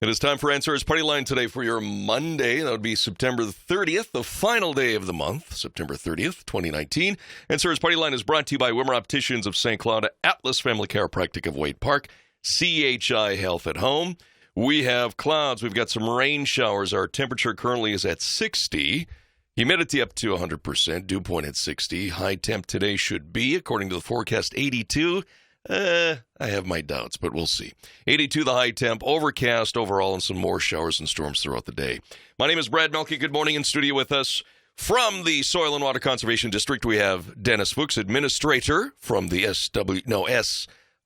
It is time for Answers Partyline today for your Monday. That would be September 30th, the final day of the month, September 30th, 2019. Answers Partyline is brought to you by Wimmer Opticians of St. Cloud, Atlas Family Chiropractic of Wade Park, CHI Health at Home. We have clouds. We've got some rain showers. Our temperature currently is at 60. Humidity up to 100%. Dew point at 60. High temp today should be, according to the forecast, 82. I have my doubts, but we'll see. 82 the high temp, overcast overall, and some more showers and storms throughout the day. My name is Brad Melke. Good morning. In studio with us from the Soil and Water Conservation District, we have Dennis Fuchs, administrator from the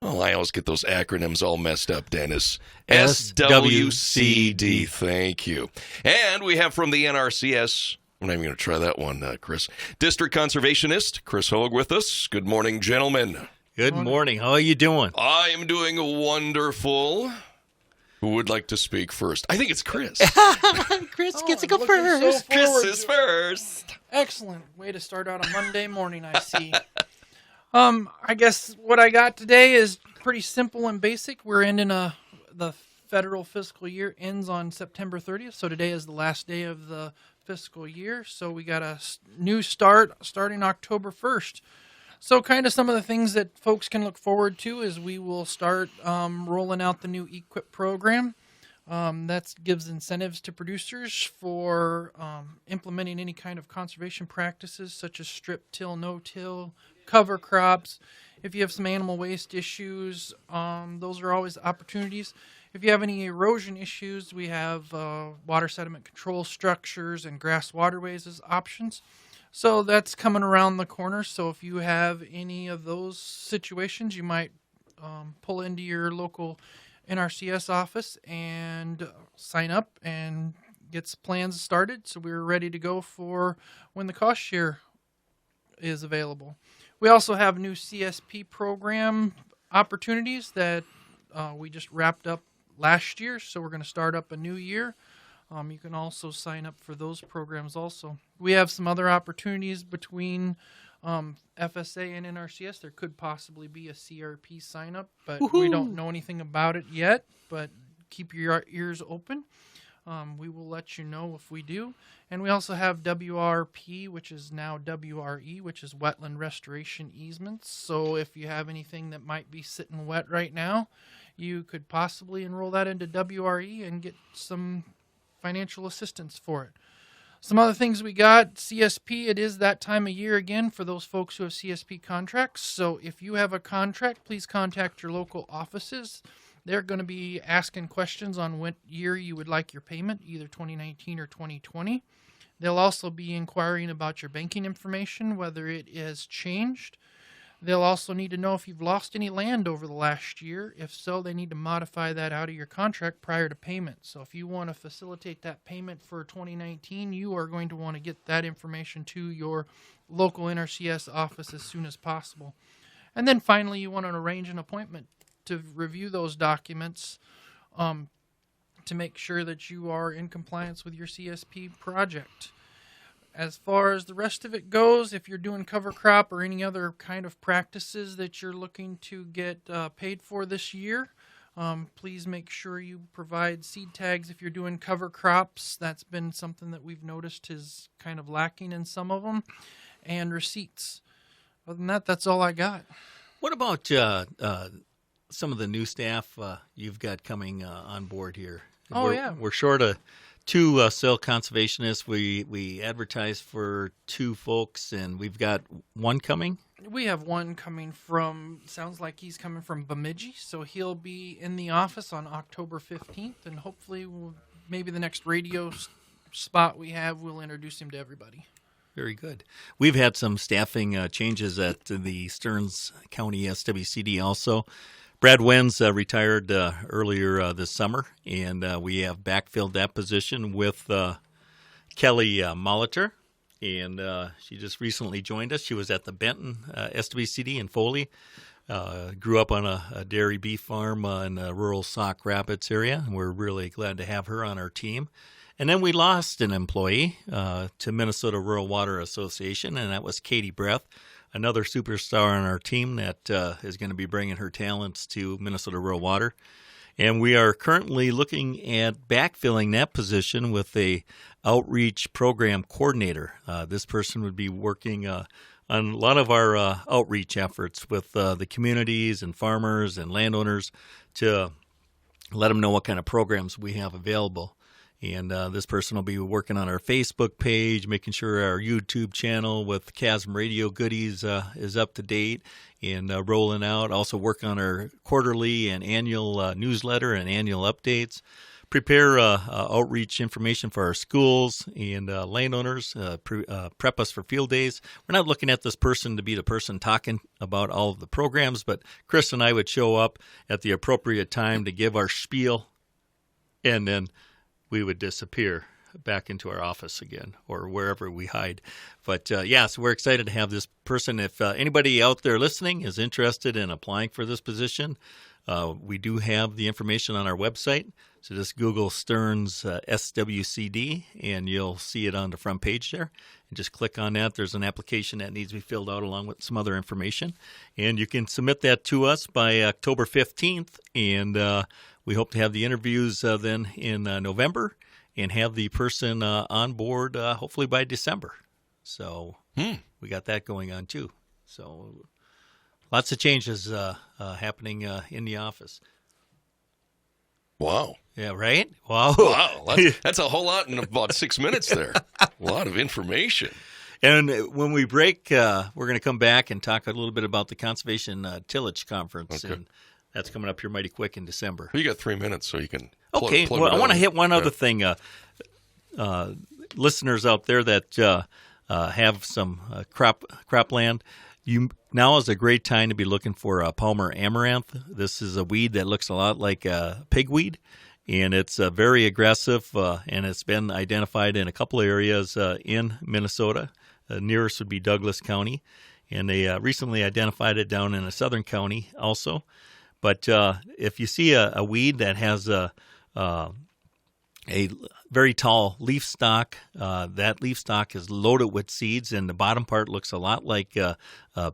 I always get those acronyms all messed up, Dennis. SWCD. Thank you. And we have from the NRCS, I'm not even going to try that one, Chris. District Conservationist, Chris Hogge with us. Good morning, gentlemen. Good morning. How are you doing? I am doing wonderful. Who would like to speak first? I think it's Chris. Chris gets to go first. So Chris is first. Excellent. Way to start out a Monday morning, I see. I guess what I got today is pretty simple and basic. We're ending the federal fiscal year ends on September 30th, so today is the last day of the fiscal year. So we got a new start starting October 1st. So kind of some of the things that folks can look forward to is we will start rolling out the new EQIP program. That gives incentives to producers for implementing any kind of conservation practices such as strip till, no-till, cover crops. If you have some animal waste issues, those are always opportunities. If you have any erosion issues, we have water sediment control structures and grass waterways as options. So that's coming around the corner. So if you have any of those situations, you might pull into your local NRCS office and sign up and get plans started. So we're ready to go for when the cost share is available. We also have new CSP program opportunities that we just wrapped up last year. So we're going to start up a new year. You can also sign up for those programs also. We have some other opportunities between FSA and NRCS. There could possibly be a CRP sign up, but we don't know anything about it yet. But keep your ears open. We will let you know if we do. And we also have WRP, which is now WRE, which is Wetland Restoration Easements. So if you have anything that might be sitting wet right now, you could possibly enroll that into WRE and get some financial assistance for it. Some other things we got, CSP, it is that time of year again for those folks who have CSP contracts. So if you have a contract, please contact your local offices. They're going to be asking questions on what year you would like your payment, either 2019 or 2020. They'll also be inquiring about your banking information, whether it has changed. They'll also need to know if you've lost any land over the last year. If so, they need to modify that out of your contract prior to payment. So if you want to facilitate that payment for 2019, you are going to want to get that information to your local NRCS office as soon as possible. And then finally, you want to arrange an appointment to review those documents to make sure that you are in compliance with your CSP project. As far as the rest of it goes, if you're doing cover crop or any other kind of practices that you're looking to get paid for this year, please make sure you provide seed tags if you're doing cover crops. That's been something that we've noticed is kind of lacking in some of them, and receipts. Other than that, that's all I got. What about some of the new staff you've got coming on board here? We're short of two soil conservationists. We advertised for two folks, and we've got one coming. We have one coming from, sounds like he's coming from Bemidji, so he'll be in the office on October 15th, and hopefully maybe the next radio spot we have, we'll introduce him to everybody. Very good. We've had some staffing changes at the Stearns County SWCD also. Brad Wenz retired earlier this summer, and we have backfilled that position with Kelly Molitor, and she just recently joined us. She was at the Benton SWCD in Foley, grew up on a dairy beef farm in the rural Sauk Rapids area, and we're really glad to have her on our team. And then we lost an employee to Minnesota Rural Water Association, and that was Katie Breath, another superstar on our team that is going to be bringing her talents to Minnesota Rural Water. And we are currently looking at backfilling that position with a outreach program coordinator. This person would be working on a lot of our outreach efforts with the communities and farmers and landowners to let them know what kind of programs we have available. And this person will be working on our Facebook page, making sure our YouTube channel with KASM radio goodies is up to date and rolling out. Also work on our quarterly and annual newsletter and annual updates. Prepare outreach information for our schools and landowners. Prep us for field days. We're not looking at this person to be the person talking about all of the programs, but Chris and I would show up at the appropriate time to give our spiel, and then we would disappear back into our office again or wherever we hide. But so we're excited to have this person. If anybody out there listening is interested in applying for this position, we do have the information on our website. So just Google Stearns SWCD, and you'll see it on the front page there. And just click on that. There's an application that needs to be filled out along with some other information. And you can submit that to us by October 15th. And we hope to have the interviews then in November and have the person on board hopefully by December. So we got that going on too. So lots of changes happening in the office. Wow. Yeah, right? Wow. Wow. That's a whole lot in about 6 minutes there. A lot of information. And when we break, we're going to come back and talk a little bit about the Conservation Tillage Conference. Okay. And that's coming up here mighty quick in December. You got 3 minutes, so you can Okay. plug Well, it I want to in. hit one other thing. Listeners out there that have some cropland, now is a great time to be looking for Palmer amaranth. This is a weed that looks a lot like pigweed, and it's very aggressive, and it's been identified in a couple of areas in Minnesota. Nearest would be Douglas County, and they recently identified it down in a southern county also. But if you see a weed that has a very tall leaf stalk, that leaf stalk is loaded with seeds, and the bottom part looks a lot like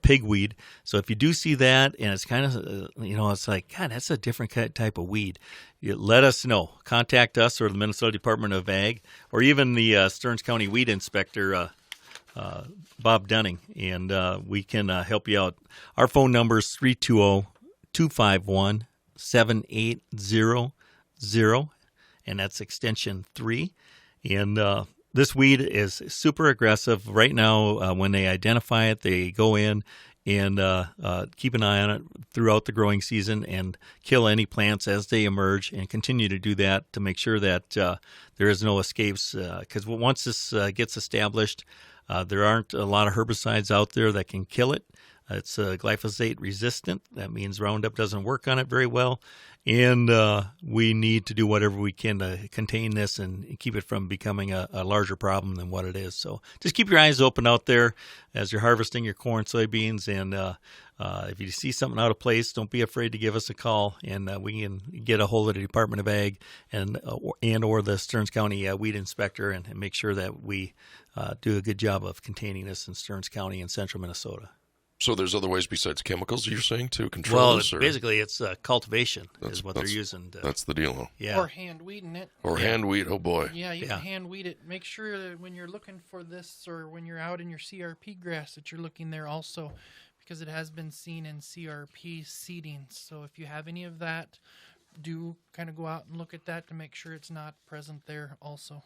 pigweed. So if you do see that, and it's kind of, it's like, God, that's a different type of weed, let us know. Contact us or the Minnesota Department of Ag, or even the Stearns County Weed Inspector, Bob Dunning, and we can help you out. Our phone number is 320-251-7800, and that's extension 3. And this weed is super aggressive. Right now, when they identify it, they go in and keep an eye on it throughout the growing season and kill any plants as they emerge, and continue to do that to make sure that there is no escapes. Because once this gets established, there aren't a lot of herbicides out there that can kill it. It's glyphosate resistant. That means Roundup doesn't work on it very well. And we need to do whatever we can to contain this and keep it from becoming a larger problem than what it is. So just keep your eyes open out there as you're harvesting your corn, soybeans, and if you see something out of place, don't be afraid to give us a call, and we can get a hold of the Department of Ag and or the Stearns County Weed Inspector and make sure that we do a good job of containing this in Stearns County and central Minnesota. So there's other ways besides chemicals, you're saying, to control this? Well, basically it's cultivation is what they're using. That's the deal, huh? Yeah. Or hand weeding it. Or hand weed, oh boy. Yeah, you can hand weed it. Make sure that when you're looking for this, or when you're out in your CRP grass, that you're looking there also, because it has been seen in CRP seedings. So if you have any of that, do kind of go out and look at that to make sure it's not present there also.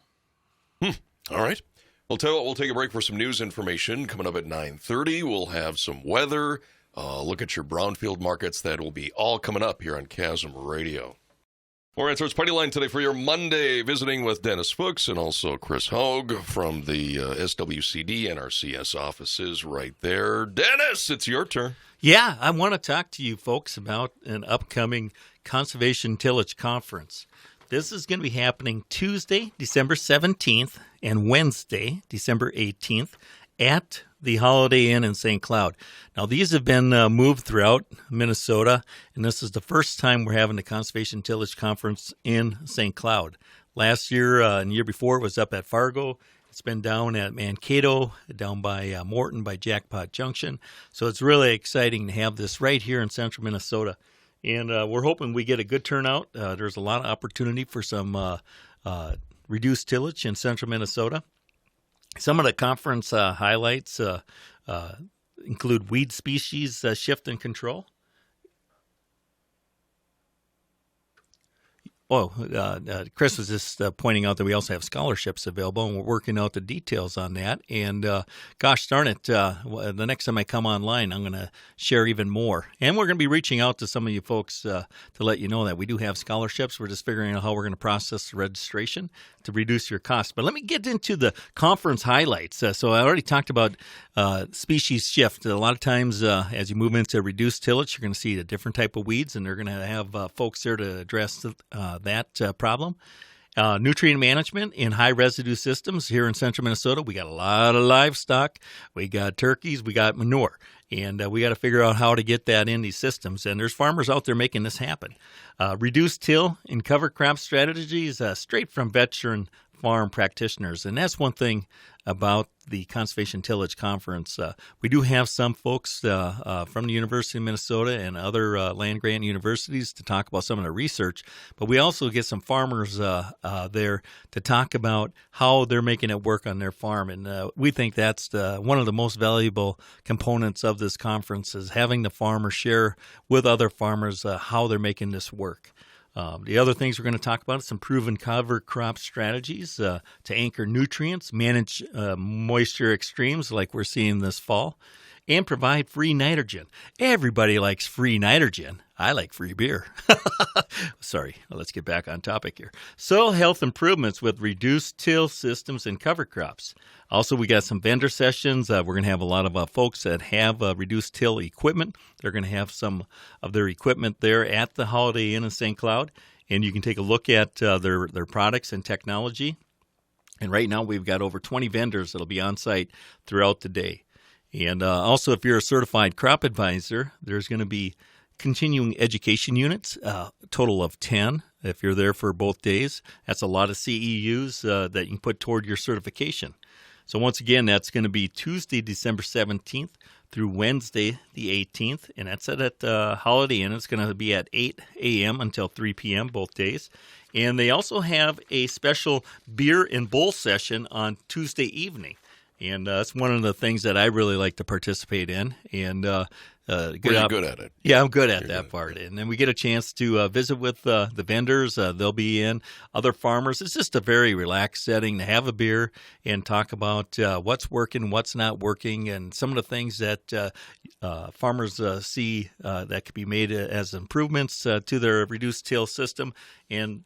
All right. Well, tell you what, we'll take a break for some news information. Coming up at 9:30, we'll have some weather, look at your brownfield markets. That will be all coming up here on KASM Radio. All right, so it's Partyline today for your Monday, visiting with Dennis Fuchs and also Chris Hogge from the SWCD NRCS offices right there. Dennis, it's your turn. Yeah, I want to talk to you folks about an upcoming Conservation Tillage Conference. This is going to be happening Tuesday, December 17th, and Wednesday, December 18th, at the Holiday Inn in St. Cloud. Now, these have been moved throughout Minnesota, and this is the first time we're having the Conservation Tillage Conference in St. Cloud. Last year and the year before, it was up at Fargo. It's been down at Mankato, down by Morton, by Jackpot Junction. So it's really exciting to have this right here in central Minnesota. And we're hoping we get a good turnout. There's a lot of opportunity for some reduced tillage in central Minnesota. Some of the conference highlights include weed species shift and control. Chris was just pointing out that we also have scholarships available, and we're working out the details on that. And gosh darn it, the next time I come online, I'm going to share even more. And we're going to be reaching out to some of you folks to let you know that we do have scholarships. We're just figuring out how we're going to process the registration to reduce your costs. But let me get into the conference highlights. So I already talked about species shift. A lot of times as you move into reduced tillage, you're going to see a different type of weeds, and they're going to have folks there to address that problem. Nutrient management in high residue systems here in central Minnesota. We got a lot of livestock. We got turkeys. We got manure. And we got to figure out how to get that in these systems. And there's farmers out there making this happen. Reduced till and cover crop strategies straight from veteran farm practitioners. And that's one thing about the Conservation Tillage Conference. We do have some folks from the University of Minnesota and other land-grant universities to talk about some of the research, but we also get some farmers there to talk about how they're making it work on their farm. And we think that's one of the most valuable components of this conference is having the farmers share with other farmers how they're making this work. The other things we're going to talk about is some proven cover crop strategies to anchor nutrients, manage moisture extremes like we're seeing this fall, and provide free nitrogen. Everybody likes free nitrogen. I like free beer. Sorry, let's get back on topic here. Soil health improvements with reduced till systems and cover crops. Also, we got some vendor sessions. We're going to have a lot of folks that have reduced till equipment. They're going to have some of their equipment there at the Holiday Inn in St. Cloud, and you can take a look at their products and technology. And right now, we've got over 20 vendors that'll be on site throughout the day. And also, if you're a certified crop advisor, there's going to be continuing education units, a total of 10 if you're there for both days. That's a lot of CEUs that you can put toward your certification. So once again, that's going to be Tuesday, December 17th through Wednesday, the 18th, and that's at Holiday Inn. It's going to be at 8 a.m. until 3 p.m. both days. And they also have a special beer and bowl session on Tuesday evening. And that's one of the things that I really like to participate in. And You're good at it. Yeah, I'm good at that part. And then we get a chance to visit with the vendors. They'll be in, other farmers. It's just a very relaxed setting to have a beer and talk about what's working, what's not working, and some of the things that farmers see that could be made as improvements to their reduced till system, and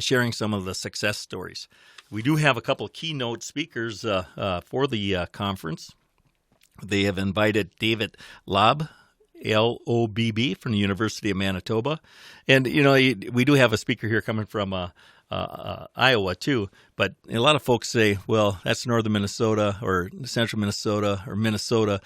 sharing some of the success stories. We do have a couple of keynote speakers for the conference. They have invited David Lobb, L-O-B-B, from the University of Manitoba. And, you know, we do have a speaker here coming from Iowa, too. But a lot of folks say, well, that's northern Minnesota or central Minnesota or Minnesota.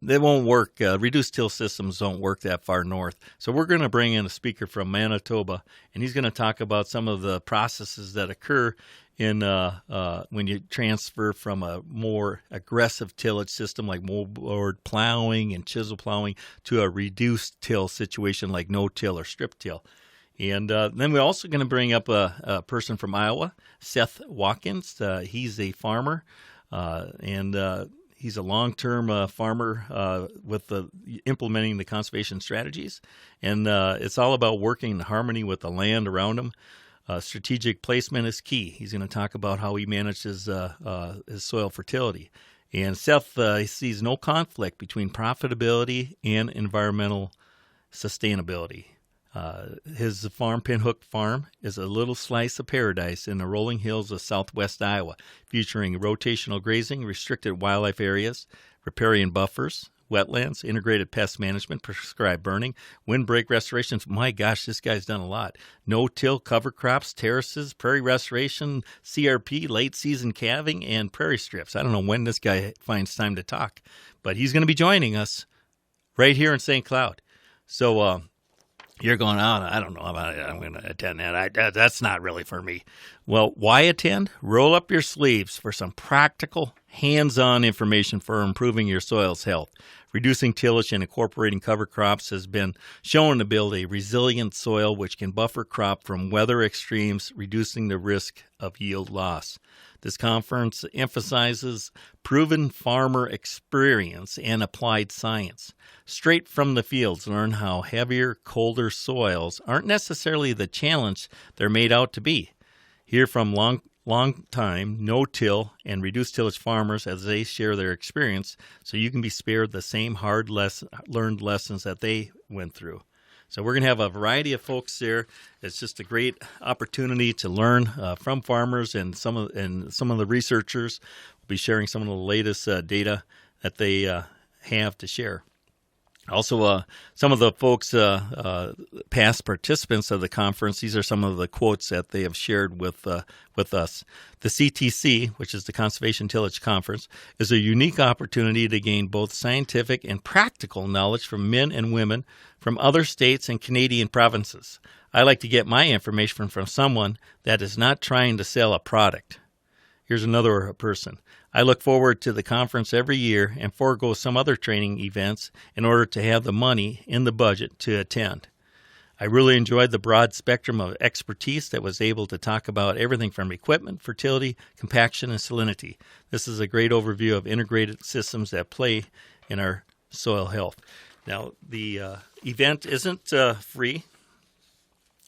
They won't work. Reduced till systems don't work that far north. So we're going to bring in a speaker from Manitoba, and he's going to talk about some of the processes that occur in when you transfer from a more aggressive tillage system like moldboard plowing and chisel plowing to a reduced till situation like no-till or strip till. And then we're also going to bring up a person from Iowa, Seth Watkins. He's a farmer, and he's a long-term farmer with implementing the conservation strategies. And it's all about working in harmony with the land around him. Strategic placement is key. He's going to talk about how he manages his soil fertility. And Seth sees no conflict between profitability and environmental sustainability. His farm, Pinhook Farm, is a little slice of paradise in the rolling hills of southwest Iowa, featuring rotational grazing, restricted wildlife areas, riparian buffers, wetlands, integrated pest management, prescribed burning, windbreak restorations. My gosh, this guy's done a lot. No-till cover crops, terraces, prairie restoration, CRP, late season calving, and prairie strips. I don't know when this guy finds time to talk, but he's going to be joining us right here in St. Cloud. So you're going, I don't know about it. I'm going to attend that. That's not really for me. Well, why attend? Roll up your sleeves for some practical, hands-on information for improving your soil's health. Reducing tillage and incorporating cover crops has been shown to build a resilient soil which can buffer crop from weather extremes, reducing the risk of yield loss. This conference emphasizes proven farmer experience and applied science. Straight from the fields, learn how heavier, colder soils aren't necessarily the challenge they're made out to be. Hear from long time, no-till, and reduced tillage farmers as they share their experience so you can be spared the same learned lessons that they went through. So we're going to have a variety of folks there. It's just a great opportunity to learn from farmers and some of the researchers will be sharing some of the latest data that they have to share. Also, some of the folks, past participants of the conference, these are some of the quotes that they have shared with us. The CTC, which is the Conservation Tillage Conference, is a unique opportunity to gain both scientific and practical knowledge from men and women from other states and Canadian provinces. I like to get my information from someone that is not trying to sell a product. Here's another person. I look forward to the conference every year and forego some other training events in order to have the money in the budget to attend. I really enjoyed the broad spectrum of expertise that was able to talk about everything from equipment, fertility, compaction, and salinity. This is a great overview of integrated systems that play in our soil health. Now, the event isn't free.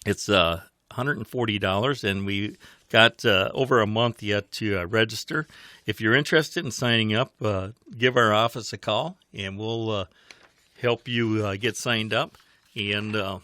It's $140, and we got over a month yet to register. If you're interested in signing up, give our office a call, and we'll help you get signed up, and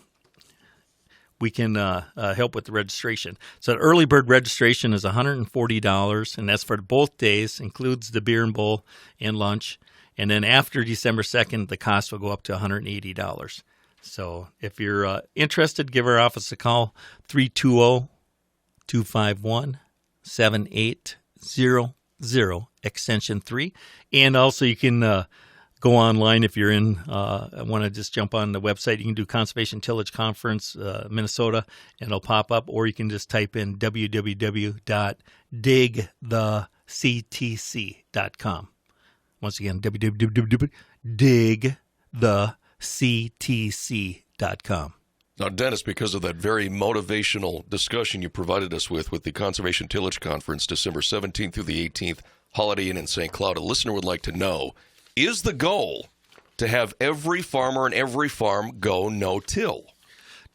we can help with the registration. So the early bird registration is $140, and that's for both days, includes the beer and bowl and lunch. And then after December 2nd, the cost will go up to $180. So if you're interested, give our office a call, 320-251-7800, extension 3. And also you can go online if you're in, want to just jump on the website. You can do Conservation Tillage Conference, Minnesota, and it'll pop up. Or you can just type in www.digthectc.com. Once again, www.digthectc.com. Now, Dennis, because of that very motivational discussion you provided us with the Conservation Tillage Conference, December 17th through the 18th, Holiday Inn in St. Cloud, a listener would like to know, is the goal to have every farmer and every farm go no-till?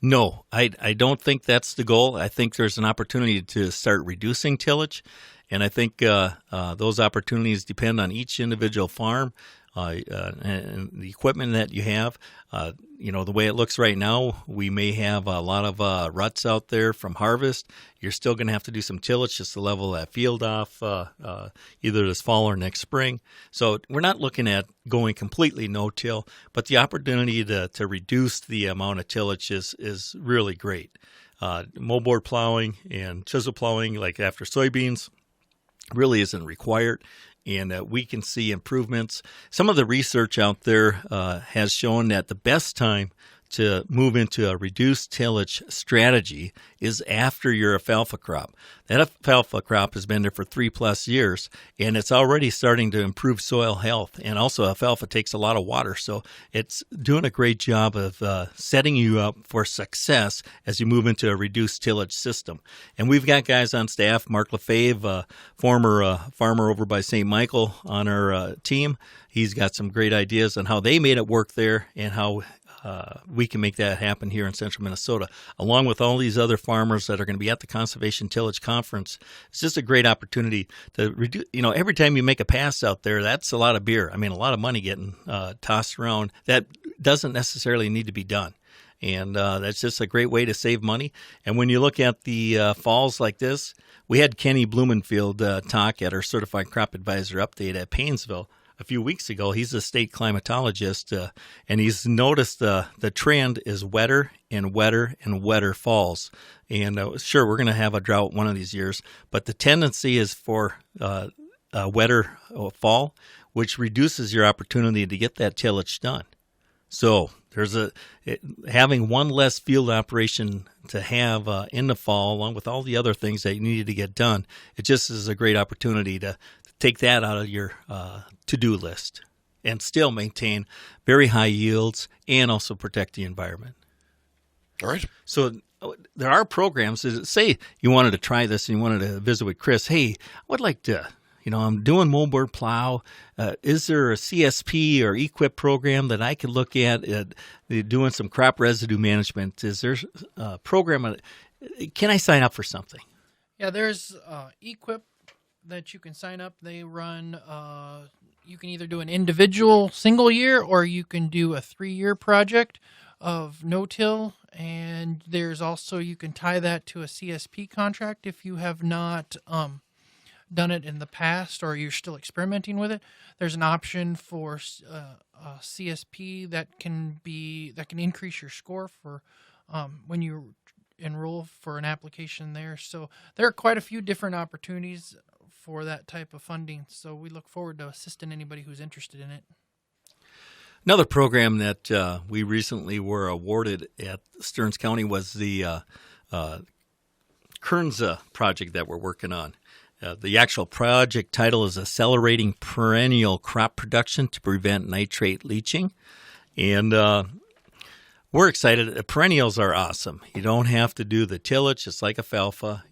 No, I don't think that's the goal. I think there's an opportunity to start reducing tillage, and I think those opportunities depend on each individual farm and the equipment that you have. The way it looks right now, we may have a lot of ruts out there from harvest. You're still going to have to do some tillage just to level that field off either this fall or next spring. So we're not looking at going completely no-till, but the opportunity to reduce the amount of tillage is really great. Moldboard plowing and chisel plowing, like after soybeans, really isn't required. And we can see improvements. Some of the research out there has shown that the best time to move into a reduced tillage strategy is after your alfalfa crop. That alfalfa crop has been there for 3+ years, and it's already starting to improve soil health. And also, alfalfa takes a lot of water, so it's doing a great job of setting you up for success as you move into a reduced tillage system. And we've got guys on staff, Mark Lefebvre, former farmer over by St. Michael, on our team. He's got some great ideas on how they made it work there and how we can make that happen here in central Minnesota, along with all these other farmers that are going to be at the Conservation Tillage Conference. It's just a great opportunity to reduce. Every time you make a pass out there, that's a lot of beer. I mean, a lot of money getting tossed around. That doesn't necessarily need to be done. And that's just a great way to save money. And when you look at the falls like this, we had Kenny Blumenfield talk at our Certified Crop Advisor Update at Paynesville a few weeks ago. He's a state climatologist, and he's noticed the trend is wetter and wetter and wetter falls. And sure, we're going to have a drought one of these years, but the tendency is for a wetter fall, which reduces your opportunity to get that tillage done. So there's having one less field operation to have in the fall, along with all the other things that you needed to get done. It just is a great opportunity to take that out of your to-do list and still maintain very high yields and also protect the environment. All right. So there are programs that say you wanted to try this and you wanted to visit with Chris. Hey, I would like to, I'm doing moldboard plow. Is there a CSP or EQIP program that I could look at doing some crop residue management? Is there a program? Can I sign up for something? Yeah, there's EQIP that you can sign up. They run, you can either do an individual single year or you can do a 3-year project of no-till. And there's also, you can tie that to a CSP contract if you have not done it in the past or you're still experimenting with it. There's an option for CSP that can increase your score for when you enroll for an application there. So there are quite a few different opportunities for that type of funding. So we look forward to assisting anybody who's interested in it. Another program that we recently were awarded at Stearns County was the Kernza project that we're working on. The actual project title is Accelerating Perennial Crop Production to Prevent Nitrate Leaching. And we're excited. Perennials are awesome. You don't have to do the tillage, just like alfalfa.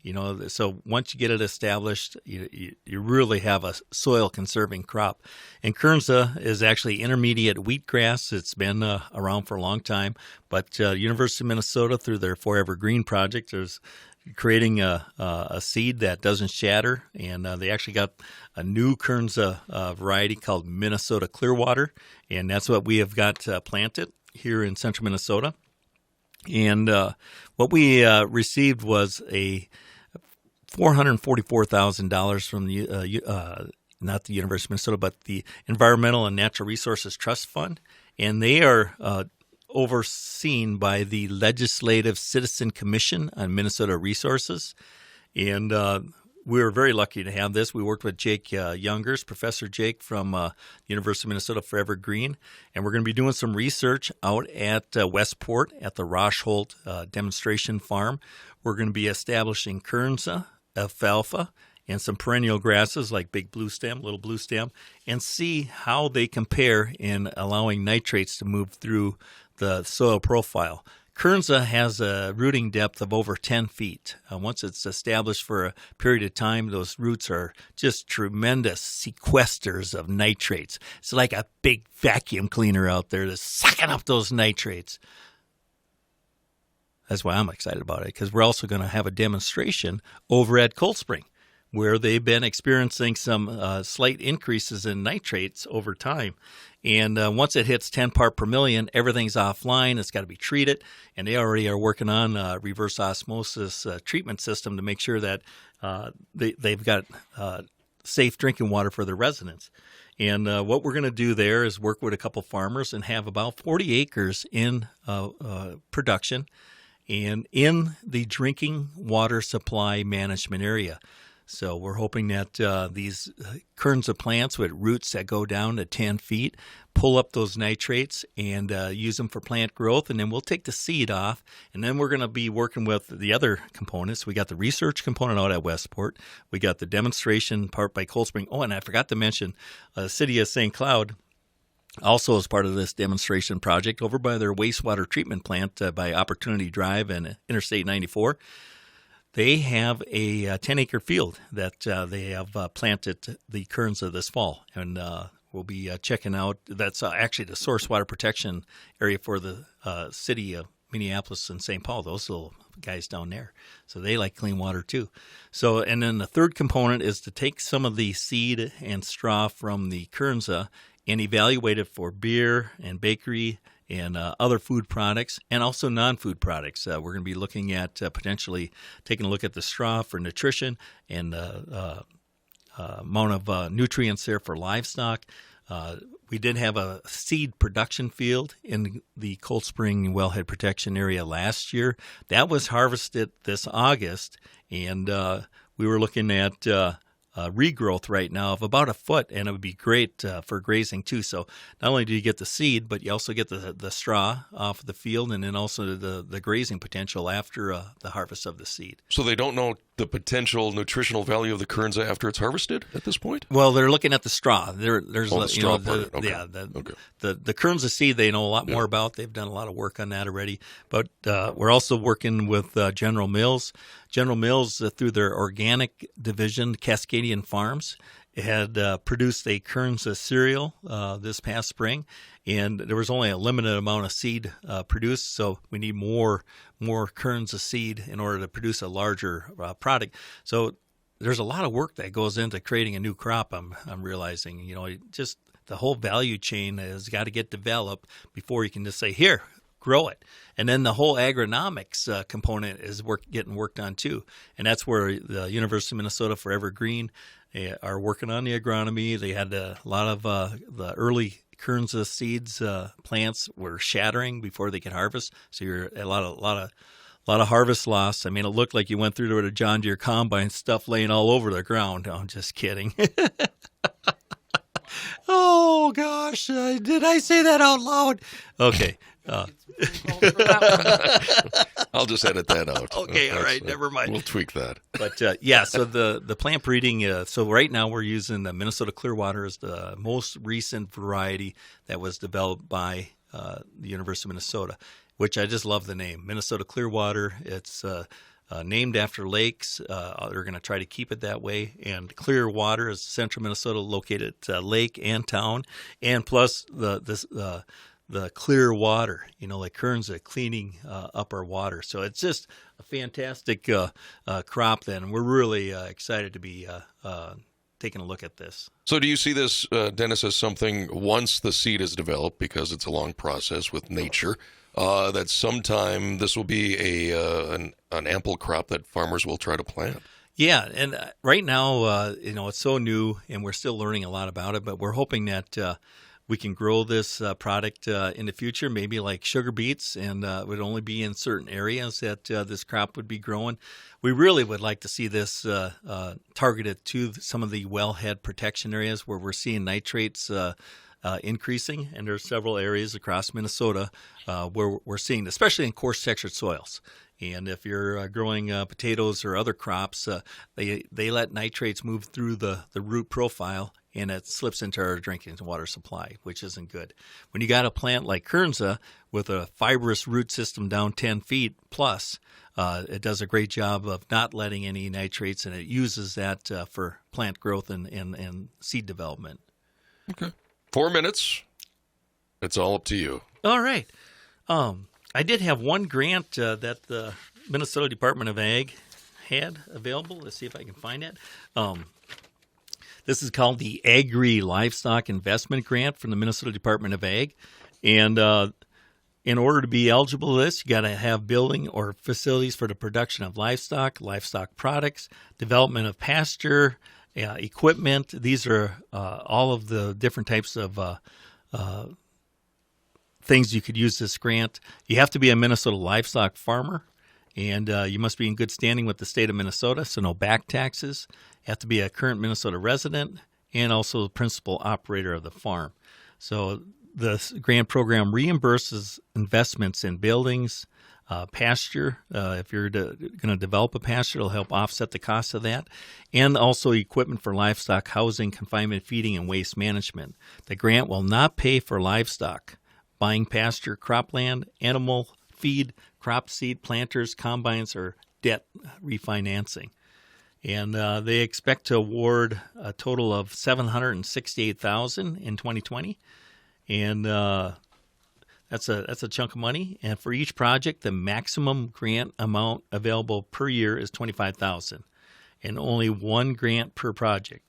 So once you get it established, you really have a soil-conserving crop. And Kernza is actually intermediate wheatgrass. It's been around for a long time. But University of Minnesota, through their Forever Green project, is creating a seed that doesn't shatter. And they actually got a new Kernza variety called Minnesota Clearwater. And that's what we have got planted here in central Minnesota. And what we received was a $444,000 from the not the University of Minnesota, but the Environmental and Natural Resources Trust Fund. And they are overseen by the Legislative Citizen Commission on Minnesota Resources. And we were very lucky to have this. We worked with Jake Youngers, Professor Jake from University of Minnesota Forever Green, and we're going to be doing some research out at Westport at the Roshholt demonstration farm. We're going to be establishing Kernza, alfalfa, and some perennial grasses like big blue stem, little blue stem, and see how they compare in allowing nitrates to move through the soil profile. Kernza has a rooting depth of over 10 feet. Once it's established for a period of time, those roots are just tremendous sequesters of nitrates. It's like a big vacuum cleaner out there that's sucking up those nitrates. That's why I'm excited about it, because we're also going to have a demonstration over at Cold Spring, where they've been experiencing some slight increases in nitrates over time. And once it hits 10 part per million, everything's offline. It's got to be treated. And they already are working on a reverse osmosis treatment system to make sure that they've got safe drinking water for their residents. And what we're going to do there is work with a couple farmers and have about 40 acres in production and in the drinking water supply management area. So we're hoping that these Kernza plants with roots that go down to 10 feet pull up those nitrates and use them for plant growth, and then we'll take the seed off, and then we're going to be working with the other components. We got the research component out at Westport. We got the demonstration part by Cold Spring. Oh, and I forgot to mention the city of St. Cloud also as part of this demonstration project over by their wastewater treatment plant by Opportunity Drive and Interstate 94. They have a 10-acre field that they have planted the Kernza this fall, and we'll be checking out. That's actually the source water protection area for the city of Minneapolis and St. Paul, those little guys down there. So they like clean water too. So, and then the third component is to take some of the seed and straw from the Kernza and evaluate it for beer and bakery and other food products, and also non-food products. We're going to be looking at potentially taking a look at the straw for nutrition and amount of nutrients there for livestock. We did have a seed production field in the Cold Spring wellhead protection area last year. That was harvested this August, and we were looking at regrowth right now of about a foot, and it would be great for grazing too. So not only do you get the seed, but you also get the straw off the field, and then also the grazing potential after the harvest of the seed. So they don't know the potential nutritional value of the kernza after it's harvested at this point? Well, they're looking at the straw. There's the straw part. Okay. Yeah, the kernza seed they know a lot more about. They've done a lot of work on that already. But we're also working with General Mills. General Mills, through their organic division, Cascadian Farms, had produced a kernza cereal this past spring, and there was only a limited amount of seed produced, so we need more kernza seed in order to produce a larger product. So there's a lot of work that goes into creating a new crop. I'm realizing, just the whole value chain has got to get developed before you can just say, here, grow it. And then the whole agronomics component is getting worked on too, and that's where the University of Minnesota Forever Green are working on the agronomy. They had a lot of the early kernza seeds plants were shattering before they could harvest, so you're a lot of harvest loss. I mean, it looked like you went through to a John Deere combine, stuff laying all over the ground. No, I'm just kidding. Oh gosh, did I say that out loud? Okay. I'll just edit that out. Okay, all right, never mind. We'll tweak that. But so the plant breeding, so right now we're using the Minnesota Clearwater as the most recent variety that was developed by the University of Minnesota, which I just love the name, Minnesota Clearwater. It's named after lakes. They're going to try to keep it that way. And Clearwater is central Minnesota, located at lake and town, and plus the clear water, like kernza cleaning up our water. So it's just a fantastic crop then. We're really excited to be taking a look at this. So do you see this, Dennis, as something, once the seed is developed, because it's a long process with nature, that sometime this will be an ample crop that farmers will try to plant? Yeah, and right now, it's so new, and we're still learning a lot about it, but we're hoping that we can grow this product in the future, maybe like sugar beets, and it would only be in certain areas that this crop would be growing. We really would like to see this targeted to some of the wellhead protection areas where we're seeing nitrates increasing, and there's several areas across Minnesota where we're seeing, especially in coarse textured soils. And if you're growing potatoes or other crops, they let nitrates move through the root profile, and it slips into our drinking water supply, which isn't good. When you got a plant like kernza with a fibrous root system down 10 feet plus, it does a great job of not letting any nitrates, and it uses that for plant growth and seed development. Okay. 4 minutes. It's all up to you. All right. I did have one grant that the Minnesota Department of Ag had available. Let's see if I can find it. This is called the Agri-Livestock Investment Grant from the Minnesota Department of Ag. And in order to be eligible to this, you got to have building or facilities for the production of livestock products, development of pasture, equipment. These are all of the different types of things you could use this grant. You have to be a Minnesota livestock farmer, and you must be in good standing with the state of Minnesota, so no back taxes. You have to be a current Minnesota resident and also the principal operator of the farm. So the grant program reimburses investments in buildings, pasture. If you're going to develop a pasture, it'll help offset the cost of that, and also equipment for livestock housing, confinement, feeding, and waste management. The grant will not pay for livestock, buying pasture, cropland, animal feed, crop seed, planters, combines, or debt refinancing. And they expect to award a total of $768,000 in 2020, and that's a chunk of money. And for each project, the maximum grant amount available per year is $25,000, and only one grant per project.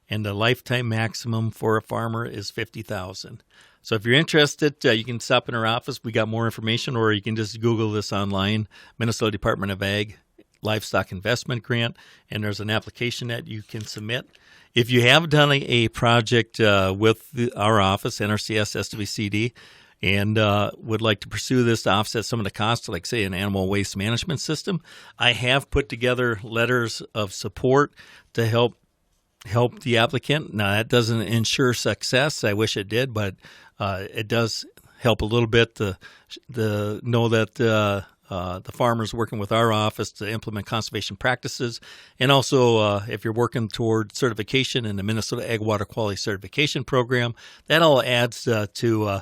And the lifetime maximum for a farmer is $50,000. So if you're interested, you can stop in our office. We got more information, or you can just Google this online, Minnesota Department of Ag Livestock Investment Grant, and there's an application that you can submit. If you have done a project with our office, NRCS, SWCD, and would like to pursue this to offset some of the costs, like, say, an animal waste management system, I have put together letters of support to help the applicant. Now, that doesn't ensure success. I wish it did, but it does help a little bit to know that the farmers working with our office to implement conservation practices. And also, if you're working toward certification in the Minnesota Ag Water Quality Certification Program, that all adds to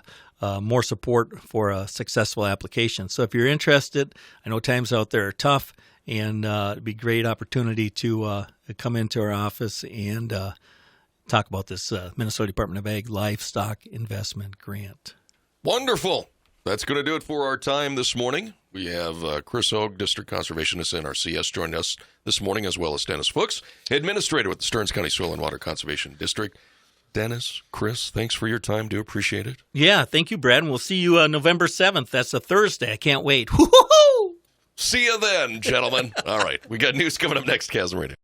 more support for a successful application. So if you're interested, I know times out there are tough, and it'd be a great opportunity to come into our office and talk about this Minnesota Department of Ag Livestock Investment Grant. Wonderful. That's going to do it for our time this morning. We have Chris Hogge, District Conservationist, NRCS, joining us this morning, as well as Dennis Fuchs, Administrator with the Stearns County Soil and Water Conservation District. Dennis, Chris, thanks for your time. Do appreciate it. Yeah, thank you, Brad. And we'll see you November 7th. That's a Thursday. I can't wait. Woo-hoo-hoo! See you then, gentlemen. All right, we got news coming up next, KASM Radio.